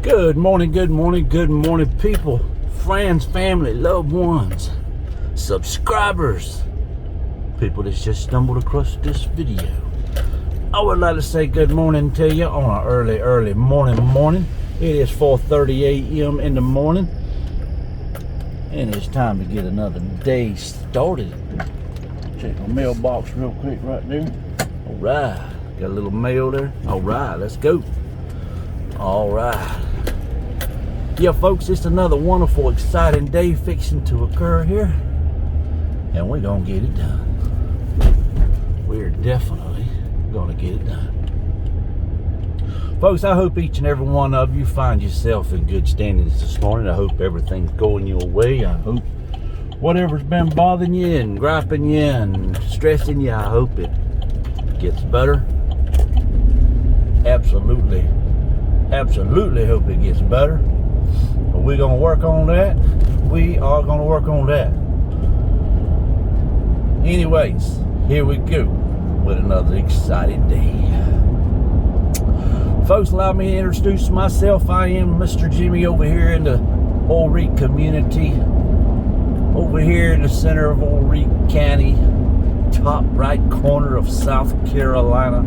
Good morning, people, friends, family, loved ones, subscribers, people that just stumbled across this video. I would like to say good morning to you on an early morning. It is 4:30 a.m. in the morning, and it's time to get another day started. Check my mailbox real quick right there. All right, got a little mail there. All right, let's go. All right. Yeah, folks, it's another wonderful, exciting day fixing to occur here, and we're gonna get it done. We're definitely gonna get it done. Folks, I hope each and every one of you find yourself in good standings this morning. I hope everything's going your way. I hope whatever's been bothering you and griping you and stressing you, I hope it gets better. Absolutely hope it gets better. But we're going to work on that. We are going to work on that. Anyways, here we go with another exciting day. Folks, allow me to introduce myself. I am Mr. Jimmy over here in the Old Reed community. Over here in the center of Old Reed County, top right corner of South Carolina,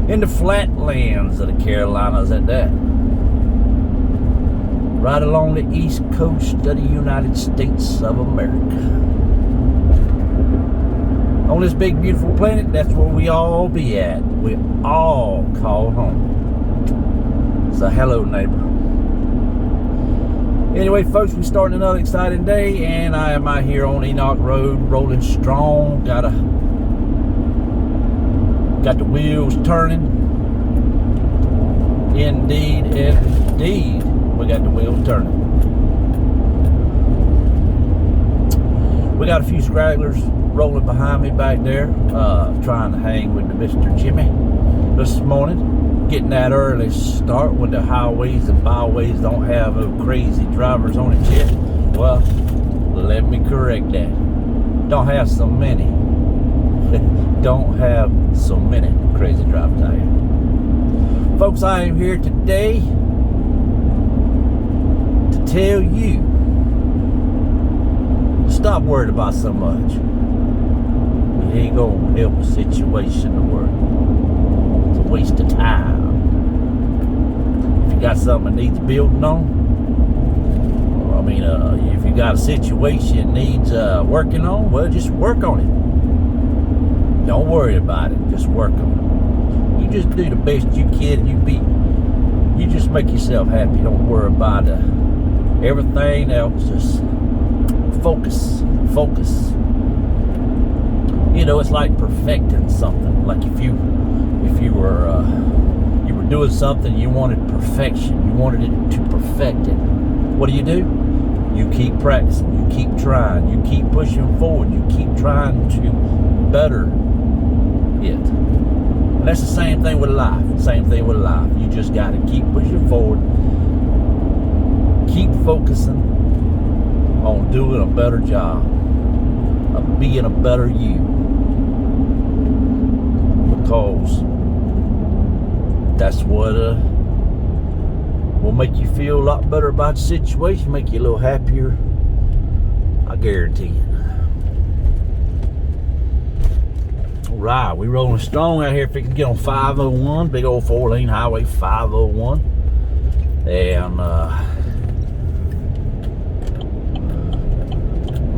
in the flatlands of the Carolinas at that. Right along the east coast of the United States of America. On this big, beautiful planet, that's where we all be at. We all call home. So hello, neighbor. Anyway, folks, we're starting another exciting day, and I am out here on Enoch Road, rolling strong. Got the wheels turning. Indeed. We got the wheels turning. We got a few stragglers rolling behind me back there, trying to hang with the Mr. Jimmy this morning. Getting that early start when the highways and byways don't have crazy drivers on it yet. Well, let me correct that. Don't have so many. Don't have so many crazy drivers out here. Folks, I am here today to tell you, stop worrying about so much. It ain't gonna help the situation to work. It's a waste of time. If you got something that needs building on, if you got a situation that needs working on, well, just work on it. Don't worry about it. Just work on it. You just do the best you can. You just make yourself happy. Don't worry about everything else. Just focus. You know, it's like perfecting something. Like if you were doing something, you wanted perfection. You wanted it to perfect it. What do? You keep practicing. You keep trying. You keep pushing forward. You keep trying to better it. And that's the same thing with life. You just got to keep pushing forward. Keep focusing on doing a better job, of being a better you, because that's what will make you feel a lot better about the situation, make you a little happier, I guarantee you. Alright, we rolling strong out here. If we can get on 501, big old 4-lane highway 501, and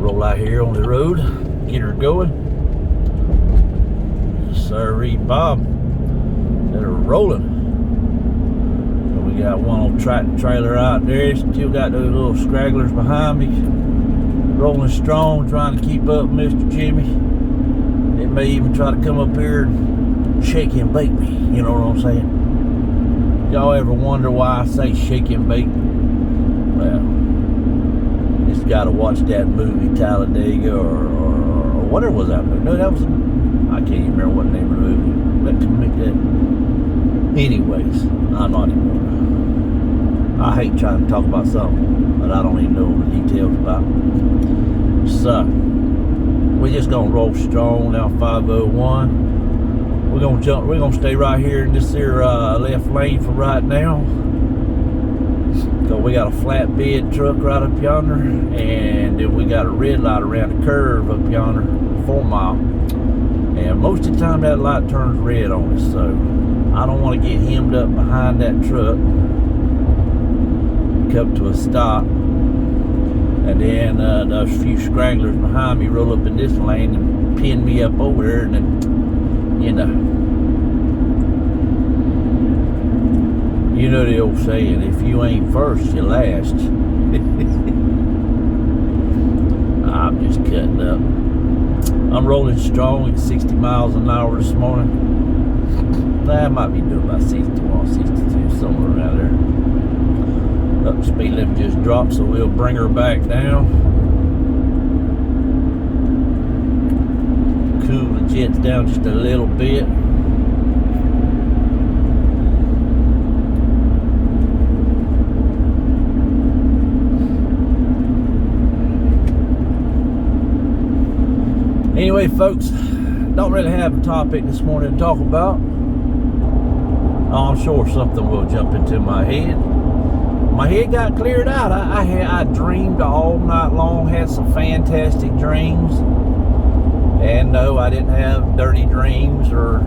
roll out here on the road, get her going. Sirree, Bob, that are rolling. And we got one old tractor trailer out there. Still got those little stragglers behind me, rolling strong, trying to keep up, Mr. Jimmy. It may even try to come up here and shake and bake me. You know what I'm saying? Y'all ever wonder why I say shake and bake? Well, just gotta watch that movie Talladega or whatever was that movie. No, that was, I can't even remember what the name of the movie. Let me make that. Anyways, I'm not even. I hate trying to talk about something that I don't even know the details about. So we're just gonna roll strong down 501. We're gonna stay right here in this here left lane for right now. So we got a flatbed truck right up yonder, and then we got a red light around the curve up yonder, 4 mile. And most of the time that light turns red on us, so I don't want to get hemmed up behind that truck, come to a stop, and then those few stragglers behind me roll up in this lane and pin me up over there, and then, you know the old saying, if you ain't first, you last. I'm just cutting up. I'm rolling strong at 60 miles an hour this morning. I might be doing about 61, 62, somewhere around there. Up, speed limit just dropped, so we'll bring her back down. Cool the jets down just a little bit. Anyway, folks, don't really have a topic this morning to talk about. I'm sure something will jump into my head. My head got cleared out. I dreamed all night long, had some fantastic dreams. And no, I didn't have dirty dreams or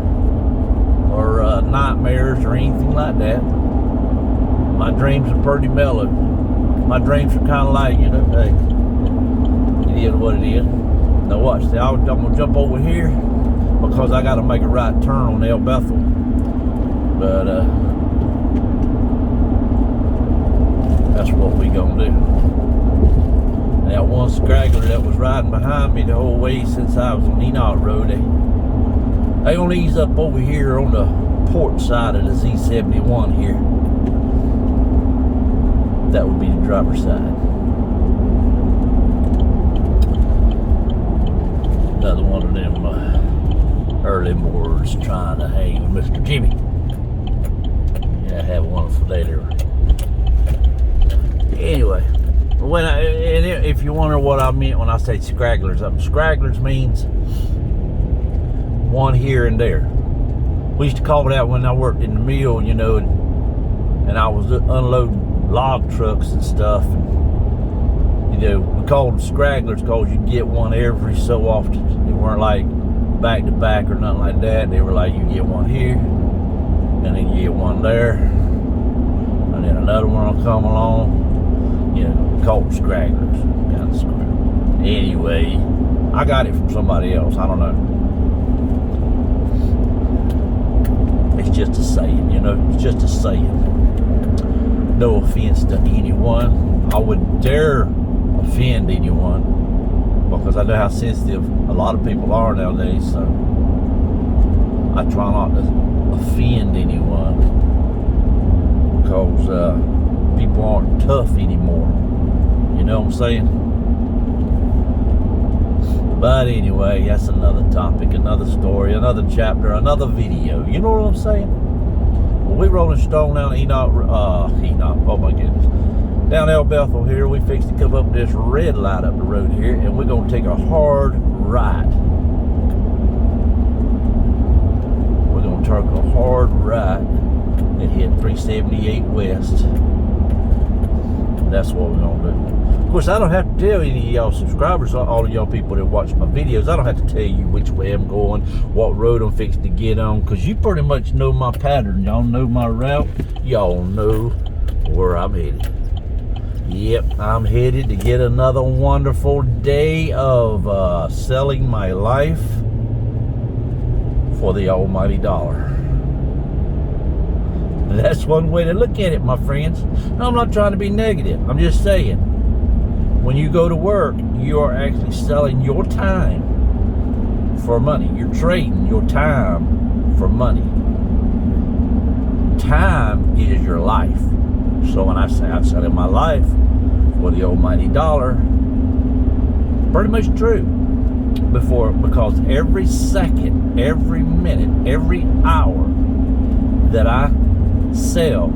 nightmares or anything like that. My dreams are pretty mellow. My dreams are kind of like, hey, it is what it is. Now watch, I'm going to jump over here because I got to make a right turn on El Bethel. But that's what we going to do. That one straggler that was riding behind me the whole way since I was on Enoch Road, they going to ease up over here on the port side of the Z71 here. That would be the driver's side. Another one of them early mornings trying to hang with Mr. Jimmy. Yeah, have a wonderful day there. Anyway, if you wonder what I meant when I say scragglers, scragglers means one here and there. We used to call that when I worked in the mill, and I was unloading log trucks and stuff. And, we called them scragglers because you get one every so often. They weren't like back to back or nothing like that. They were like, you get one here, and then you get one there, and then another one will come along. Called them scragglers. Kind of scragglers. Anyway, I got it from somebody else. I don't know. It's just a saying, It's just a saying. No offense to anyone. I would dare offend anyone because I know how sensitive a lot of people are nowadays, so I try not to offend anyone because people aren't tough anymore. You know what I'm saying? But anyway, that's another topic, another story, another chapter, another video. You know what I'm saying? Well, we rolling strong down Enoch, oh my goodness. Down El Bethel here, we fixed to come up this red light up the road here, and we're going to take a hard right. We're going to take a hard right and hit 378 west. That's what we're going to do. Of course, I don't have to tell any of y'all subscribers, all of y'all people that watch my videos, I don't have to tell you which way I'm going, what road I'm fixing to get on, because you pretty much know my pattern. Y'all know my route. Y'all know where I'm headed. Yep, I'm headed to get another wonderful day of selling my life for the almighty dollar. That's one way to look at it, my friends. I'm not trying to be negative. I'm just saying, when you go to work, you are actually selling your time for money. You're trading your time for money. Time is your life. So when I say I'm selling my life for the almighty dollar, pretty much true. Because every second, every minute, every hour that I sell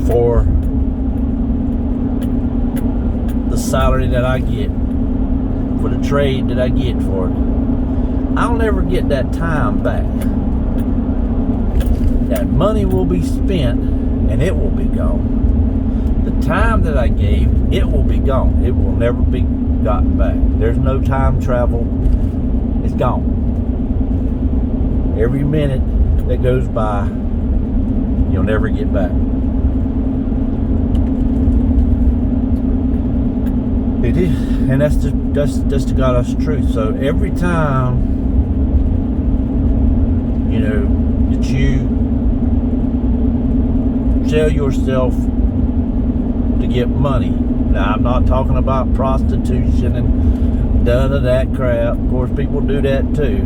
for the salary that I get, for the trade that I get for it, I'll never get that time back. that money will be spent and it will be gone. The time that I gave, it will be gone. It will never be gotten back. There's no time travel. It's gone. Every minute that goes by, you'll never get back. It is, and that's the God honest truth. So every time, you know, that you sell yourself to get money. Now, I'm not talking about prostitution and none of that crap. Of course, people do that too,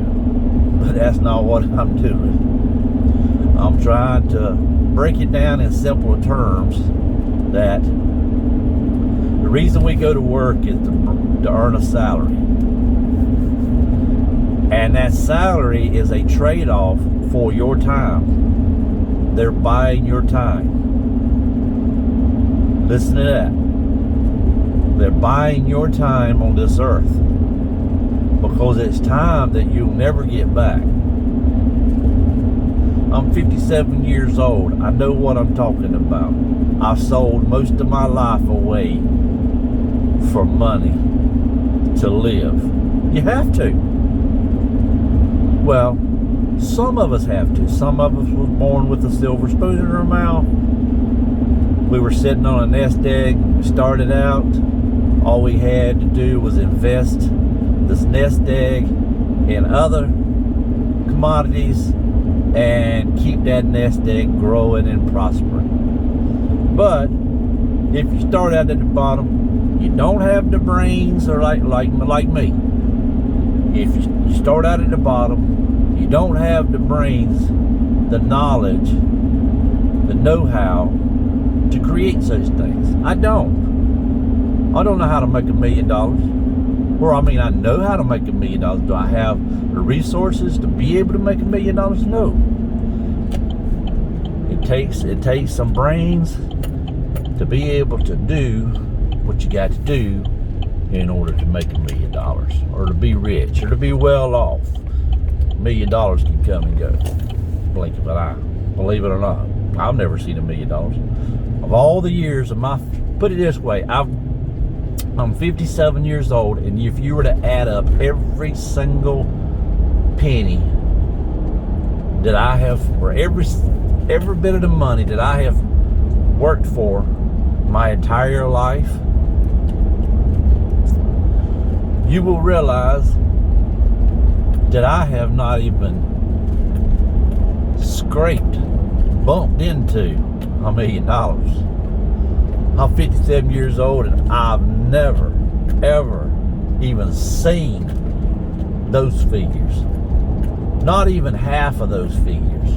but that's not what I'm doing. I'm trying to break it down in simpler terms that the reason we go to work is to earn a salary. And that salary is a trade-off for your time. They're buying your time. Listen to that. They're buying your time on this earth because it's time that you'll never get back. I'm 57 years old. I know what I'm talking about. I've sold most of my life away for money to live. You have to. Well, some of us have to. Some of us was born with a silver spoon in our mouth. We were sitting on a nest egg. We started out. All we had to do was invest this nest egg in other commodities and keep that nest egg growing and prospering. But if you start out at the bottom, you don't have the brains, or like me. If you start out at the bottom, you don't have the brains, the knowledge, the know-how to create such things. I don't know how to make $1 million. Or I mean, I know how to make $1 million. Do I have the resources to be able to make $1 million? No. It takes some brains to be able to do what you got to do in order to make $1 million, or to be rich, or to be well off. $1 million can come and go. Blink of an eye. Believe it or not, I've never seen $1 million. Of all the years of my, put it this way, I'm 57 years old, and if you were to add up every single penny that I have, or every bit of the money that I have worked for my entire life, you will realize that I have not even bumped into $1 million. I'm 57 years old, and I've never, ever even seen those figures. Not even half of those figures.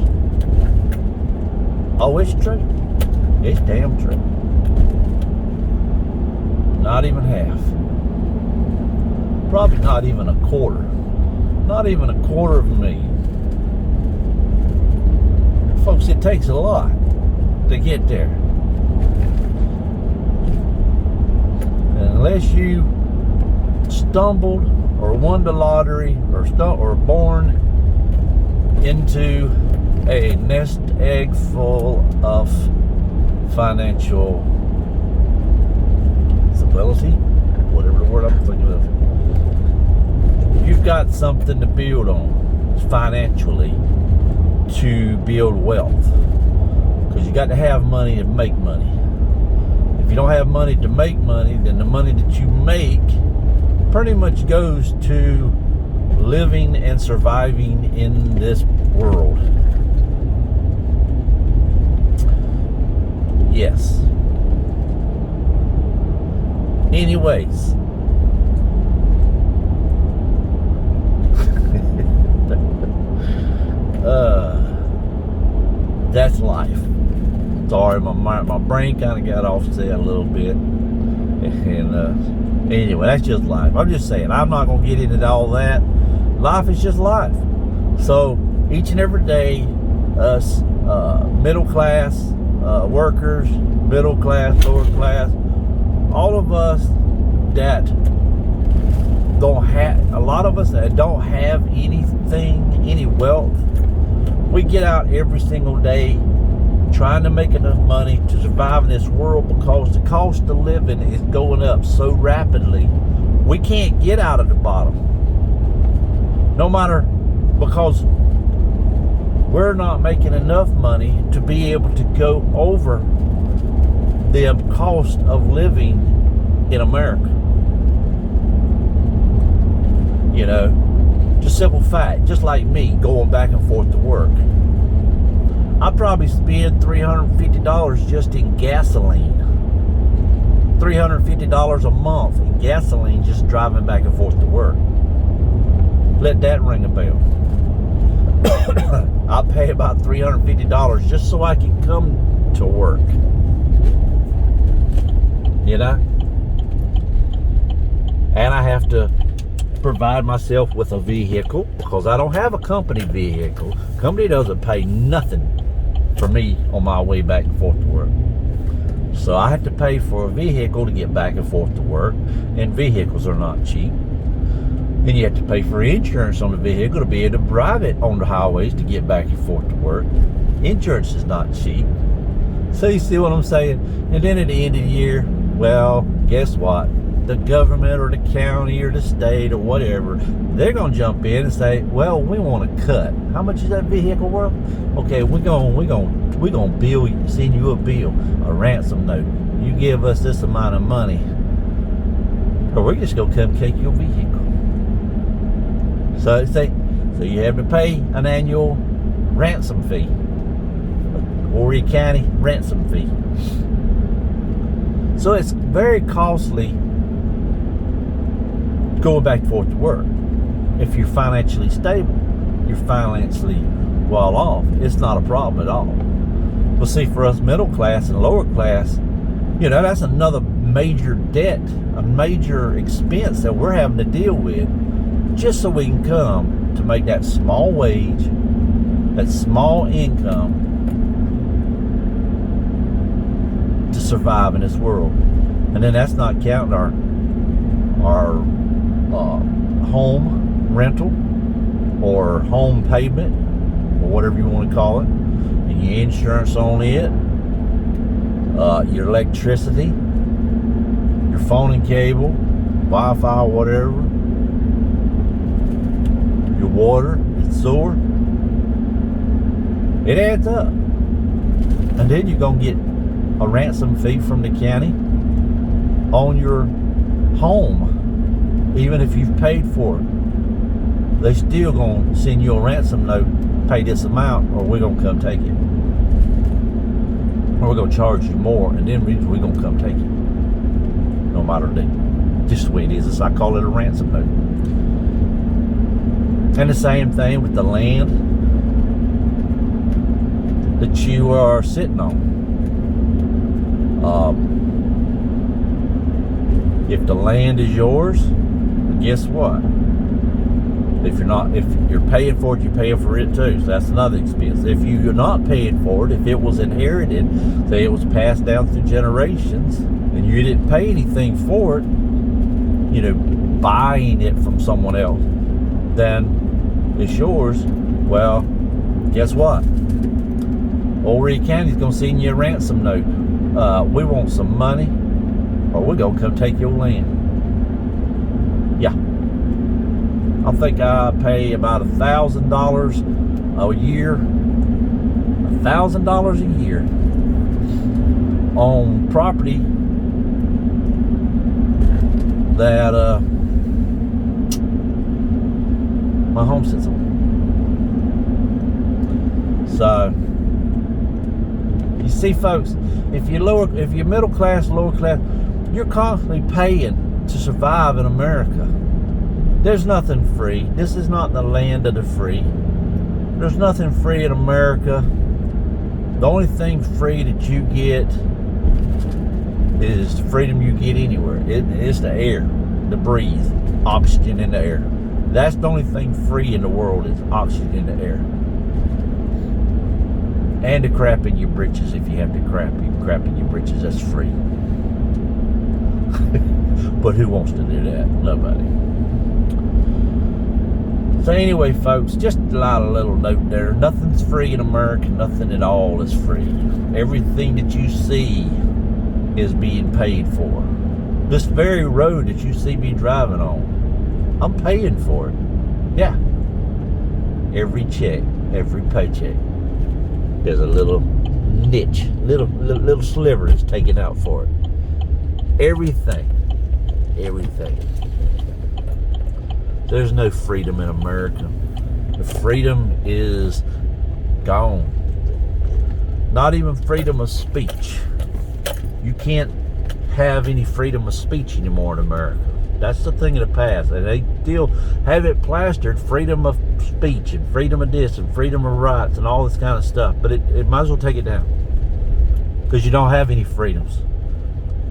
Oh, it's true. It's damn true. Not even half. Probably not even a quarter. Not even a $250,000. Folks, it takes a lot to get there. And unless you stumbled or won the lottery or born into a nest egg full of financial stability, whatever the word I'm thinking of, you've got something to build on financially to build wealth, because you got to have money to make money. If you don't have money to make money, then the money that you make pretty much goes to living and surviving in this world. Yes. Anyways, that's life. Sorry, my brain kind of got offset a little bit, and anyway, that's just life. I'm just saying, I'm not gonna get into all that. Life is just life. So each and every day, us middle class workers, middle class, lower class, all of us that don't have, a lot of us that don't have anything, any wealth, We get out every single day trying to make enough money to survive in this world because the cost of living is going up so rapidly. We can't get out of the bottom. No matter, because we're not making enough money to be able to go over the cost of living in America. You know, just simple fact, just like me going back and forth to work. I probably spend $350 just in gasoline. $350 a month in gasoline just driving back and forth to work. Let that ring a bell. I pay about $350 just so I can come to work. You know? And I have to provide myself with a vehicle because I don't have a company vehicle. Company doesn't pay nothing for me on my way back and forth to work. So I have to pay for a vehicle to get back and forth to work, and vehicles are not cheap. Then you have to pay for insurance on the vehicle to be able to drive it on the highways to get back and forth to work. Insurance is not cheap. So you see what I'm saying? And then at the end of the year, well, guess what? The government or the county or the state or whatever, they're going to jump in and say, well, we want to cut. How much is that vehicle worth? Okay, we're going to send you a bill, a ransom note. You give us this amount of money, or we're just going to come take your vehicle. So you have to pay an annual ransom fee, Horry County ransom fee. So it's very costly going back and forth to work. If you're financially stable, you're financially well off, it's not a problem at all. But see, for us middle class and lower class, you know, that's another major debt, a major expense that we're having to deal with just so we can come to make that small wage, that small income to survive in this world. And then that's not counting our home rental or home payment or whatever you want to call it, and your insurance on it, your electricity, your phone and cable, Wi-Fi, whatever, your water, your sewer. It adds up. And then you're going to get a ransom fee from the county on your home. Even if you've paid for it, they still gonna send you a ransom note, pay this amount, or we're gonna come take it. Or we're gonna charge you more, and then we're gonna come take it. No matter that, just the way it is. I call it a ransom note. And the same thing with the land that you are sitting on. If the land is yours, guess what? If you're paying for it, you're paying for it too. So that's another expense. If you're not paying for it, if it was inherited, say it was passed down through generations, and you didn't pay anything for it, you know, buying it from someone else, then it's yours. Well, guess what? Horry County's gonna send you a ransom note. We want some money, or we're gonna come take your land. Yeah. I think I pay about $1,000 a year. $1,000 a year on property that my home sits on. So you see, folks, if you're middle class, lower class, you're constantly paying to survive in America. There's nothing free. This is not the land of the free. There's nothing free in America. The only thing free that you get is the freedom you get anywhere. It's the air, the breathe, oxygen in the air. That's the only thing free in the world, is oxygen in the air. And the crap in your britches. If you have to crap in your britches, that's free. But who wants to do that? Nobody. So anyway, folks, just a little note there. Nothing's free in America. Nothing at all is free. Everything that you see is being paid for. This very road that you see me driving on, I'm paying for it. Yeah. Every check, every paycheck, there's a little niche, little sliver is taken out for it. Everything. There's no freedom in America. The freedom is gone. Not even freedom of speech. You can't have any freedom of speech anymore in America. That's the thing of the past. And they still have it plastered, freedom of speech and freedom of this and freedom of rights and all this kind of stuff. But it might as well take it down. Because you don't have any freedoms.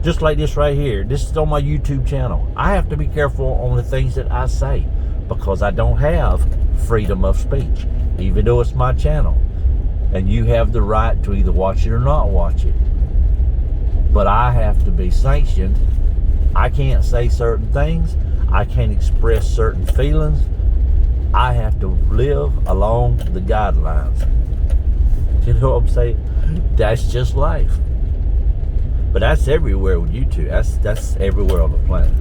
Just like this right here. This is on my YouTube channel. I have to be careful on the things that I say because I don't have freedom of speech, even though it's my channel. And you have the right to either watch it or not watch it. But I have to be sanctioned. I can't say certain things. I can't express certain feelings. I have to live along the guidelines. You know what I'm saying? That's just life. But that's everywhere with YouTube. That's everywhere on the planet.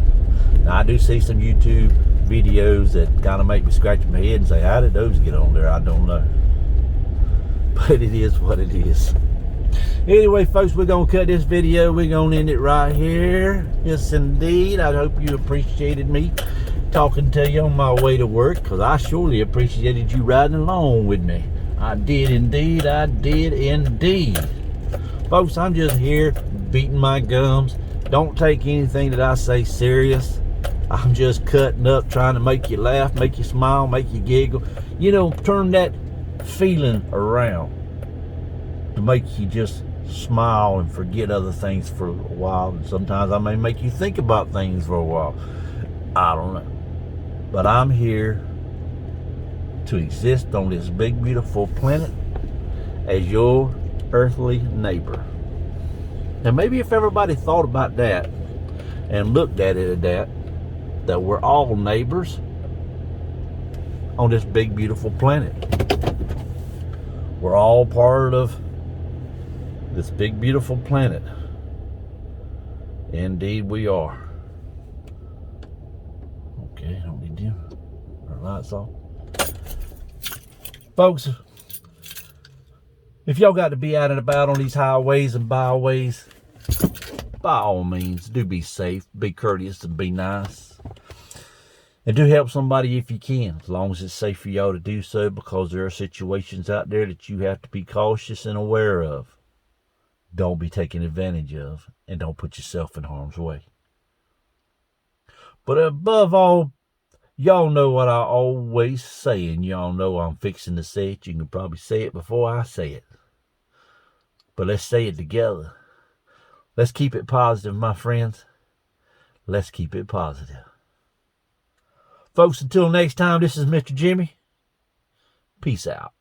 Now, I do see some YouTube videos that kind of make me scratch my head and say, how did those get on there? I don't know. But it is what it is. Anyway, folks, we're going to cut this video. We're going to end it right here. Yes, indeed. I hope you appreciated me talking to you on my way to work, because I surely appreciated you riding along with me. I did indeed. I did indeed. Folks, I'm just here beating my gums. Don't take anything that I say serious. I'm just cutting up, trying to make you laugh, make you smile, make you giggle. You know, turn that feeling around to make you just smile and forget other things for a while. And sometimes I may make you think about things for a while. I don't know. But I'm here to exist on this big, beautiful planet as your earthly neighbor. And maybe if everybody thought about that and looked at it at that we're all neighbors on this big, beautiful planet. We're all part of this big, beautiful planet. Indeed we are. Okay, don't need to. Our lights off. Folks, if y'all got to be out and about on these highways and byways, by all means, do be safe, be courteous, and be nice. And do help somebody if you can, as long as it's safe for y'all to do so, because there are situations out there that you have to be cautious and aware of. Don't be taken advantage of, and don't put yourself in harm's way. But above all, y'all know what I always say, and y'all know I'm fixing to say it. You can probably say it before I say it. But let's say it together. Let's keep it positive, my friends. Let's keep it positive. Folks, until next time, this is Mr. Jimmy. Peace out.